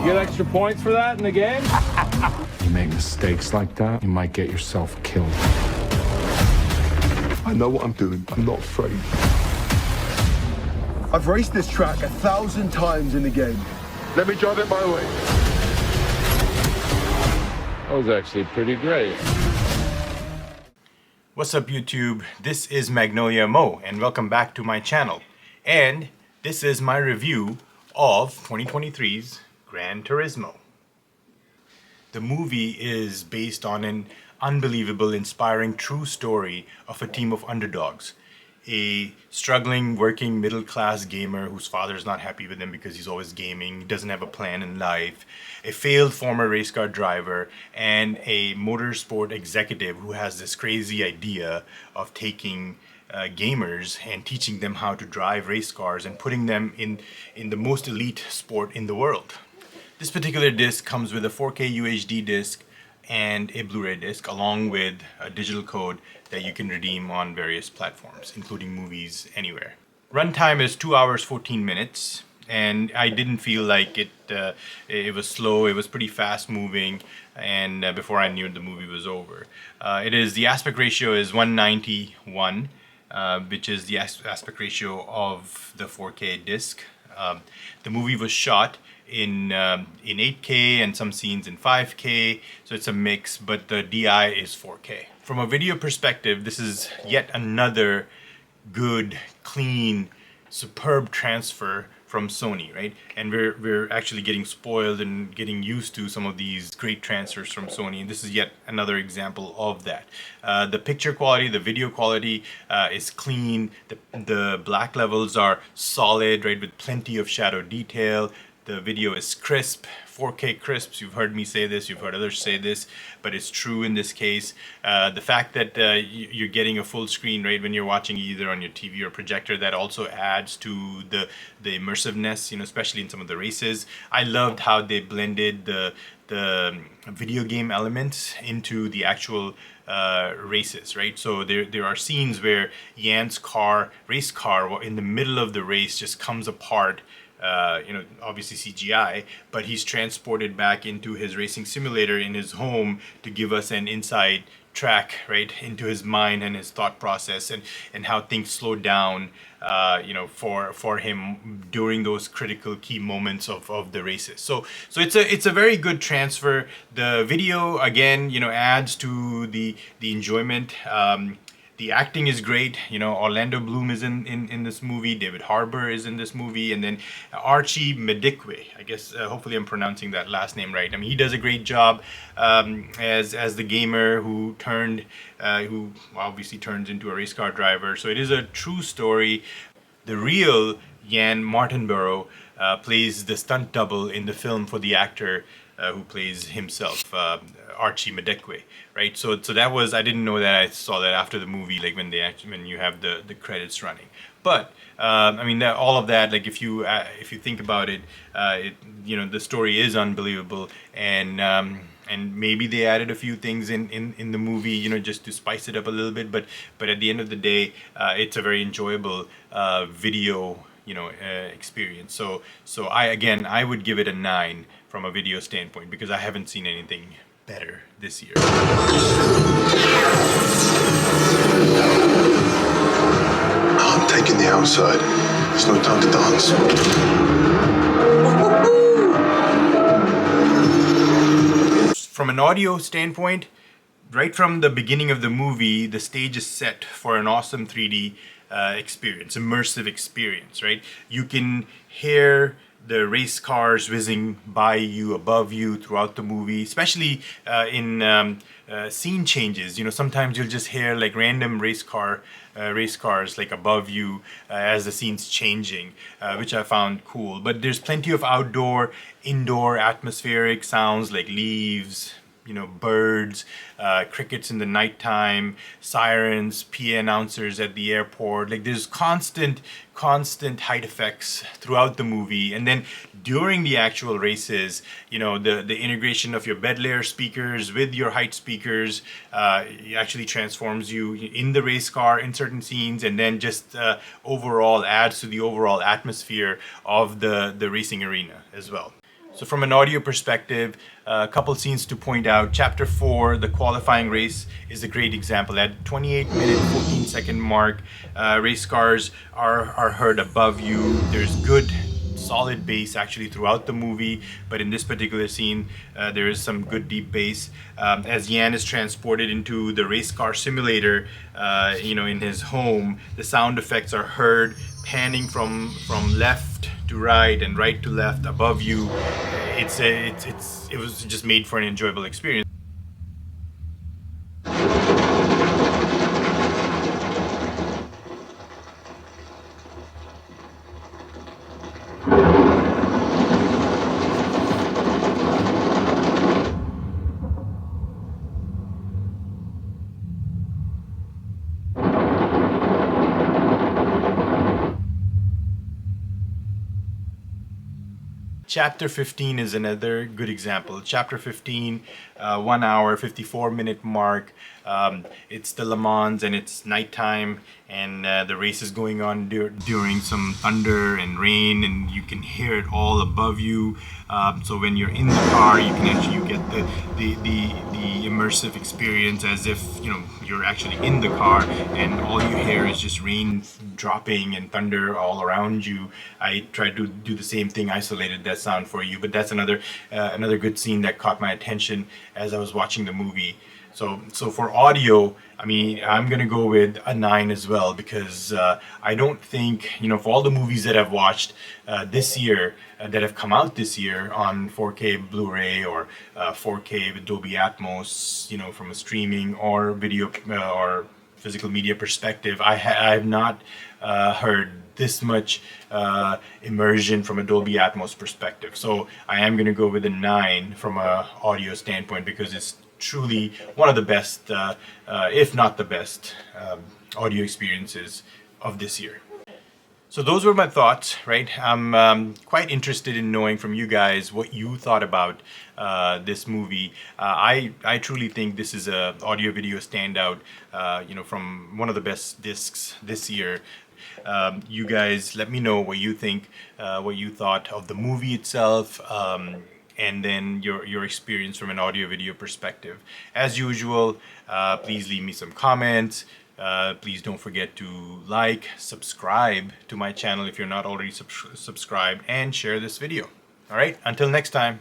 get extra points for that in the game? You make mistakes like that, you might get yourself killed. I know what I'm doing. I'm not afraid. I've raced this track 1,000 times in the game. Let me drive it my way. That was actually pretty great. What's up YouTube? This is Magnolia Mo and welcome back to my channel. And this is my review of 2023's Gran Turismo. The movie is based on an unbelievable, inspiring, true story of a team of underdogs. A struggling, working, middle-class gamer whose father is not happy with him because he's always gaming, doesn't have a plan in life, a failed former race car driver, and a motorsport executive who has this crazy idea of taking gamers and teaching them how to drive race cars and putting them in the most elite sport in the world. This particular disc comes with a 4K UHD disc and a Blu-ray disc, along with a digital code that you can redeem on various platforms, including movies anywhere. Runtime is 2 hours 14 minutes, and I didn't feel like it was slow. It was pretty fast moving, and before I knew it, the movie was over. The aspect ratio is 191, which is the aspect ratio of the 4K disc. The movie was shot in 8K and some scenes in 5K, so it's a mix, but the DI is 4K. From a video perspective, this is yet another good, clean, superb transfer from Sony, right? And we're actually getting spoiled and getting used to some of these great transfers from Sony, and this is yet another example of that. The picture quality, the video quality is clean. The black levels are solid, right, with plenty of shadow detail. The video is crisp, 4K crisp. You've heard me say this, you've heard others say this, but it's true in this case. The fact that you're getting a full screen, right, when you're watching either on your TV or projector, that also adds to the immersiveness, you know, especially in some of the races. I loved how they blended the video game elements into the actual races, right? So there are scenes where Jan's race car, in the middle of the race, just comes apart. You know, obviously CGI, but he's transported back into his racing simulator in his home to give us an inside track, right, into his mind and his thought process, and how things slow down, you know, for him during those critical key moments of the races. So it's a very good transfer. The video, again, you know, adds to the enjoyment. The acting is great. You know, Orlando Bloom is in this movie. David Harbour is in this movie, and then Archie Medikwe. I guess hopefully I'm pronouncing that last name right. I mean, he does a great job as the gamer who obviously turns into a race car driver. So it is a true story. The real Jan Martinborough plays the stunt double in the film for the actor who plays himself, Archie Medikwe, right? So that was, I didn't know that. I saw that after the movie, like when you have the credits running. But I mean, all of that, like if you think about it, you know, the story is unbelievable, and maybe they added a few things in the movie, you know, just to spice it up a little bit. But at the end of the day, it's a very enjoyable video, you know, experience. So I would give it a 9 from a video standpoint, because I haven't seen anything better this year. I'm taking the outside. There's no time to dance. From an audio standpoint, right from the beginning of the movie, the stage is set for an awesome 3D experience, immersive experience, right? You can hear the race cars whizzing by you, above you throughout the movie, especially in scene changes. You know, sometimes you'll just hear like random race cars like above you as the scene's changing, which I found cool. But there's plenty of outdoor, indoor atmospheric sounds like leaves, you know, birds, crickets in the nighttime, sirens, PA announcers at the airport. Like there's constant height effects throughout the movie. And then during the actual races, you know, the integration of your bed layer speakers with your height speakers actually transforms you in the race car in certain scenes, and then just overall adds to the overall atmosphere of the racing arena as well. So from an audio perspective, a couple scenes to point out. Chapter 4, the qualifying race, is a great example. At 28-minute, 14-second mark, race cars are heard above you. There's good solid bass actually throughout the movie, but in this particular scene there is some good deep bass. As Yan is transported into the race car simulator, in his home, the sound effects are heard panning from left to right and right to left above you. It was just made for an enjoyable experience. Chapter 15 is another good example. Chapter 15, 1 hour, 54-minute mark. It's the Le Mans and it's nighttime, and the race is going on during some thunder and rain, and you can hear it all above you. So when you're in the car, you can actually get the immersive experience as if you're actually in the car, and all you hear is just rain dropping and thunder all around you. I tried to do the same thing, isolated that sound for you, but that's another good scene that caught my attention as I was watching the movie. So for audio, I mean, I'm gonna go with a 9 as well, because I don't think, for all the movies that I've watched this year, that have come out this year on 4K Blu-ray or 4K with Dolby Atmos, from a streaming or video or physical media perspective, I have not heard this much immersion from a Dolby Atmos perspective. So I am gonna go with a 9 from a audio standpoint, because it's truly one of the best, if not the best, audio experiences of this year. So those were my thoughts, right? I'm quite interested in knowing from you guys what you thought about this movie. I truly think this is a audio video standout, from one of the best discs this year. You guys let me know what you think, what you thought of the movie itself, and then your experience from an audio video perspective. As usual, please leave me some comments. Please don't forget to like, subscribe to my channel if you're not already subscribed, and share this video. All right, until next time.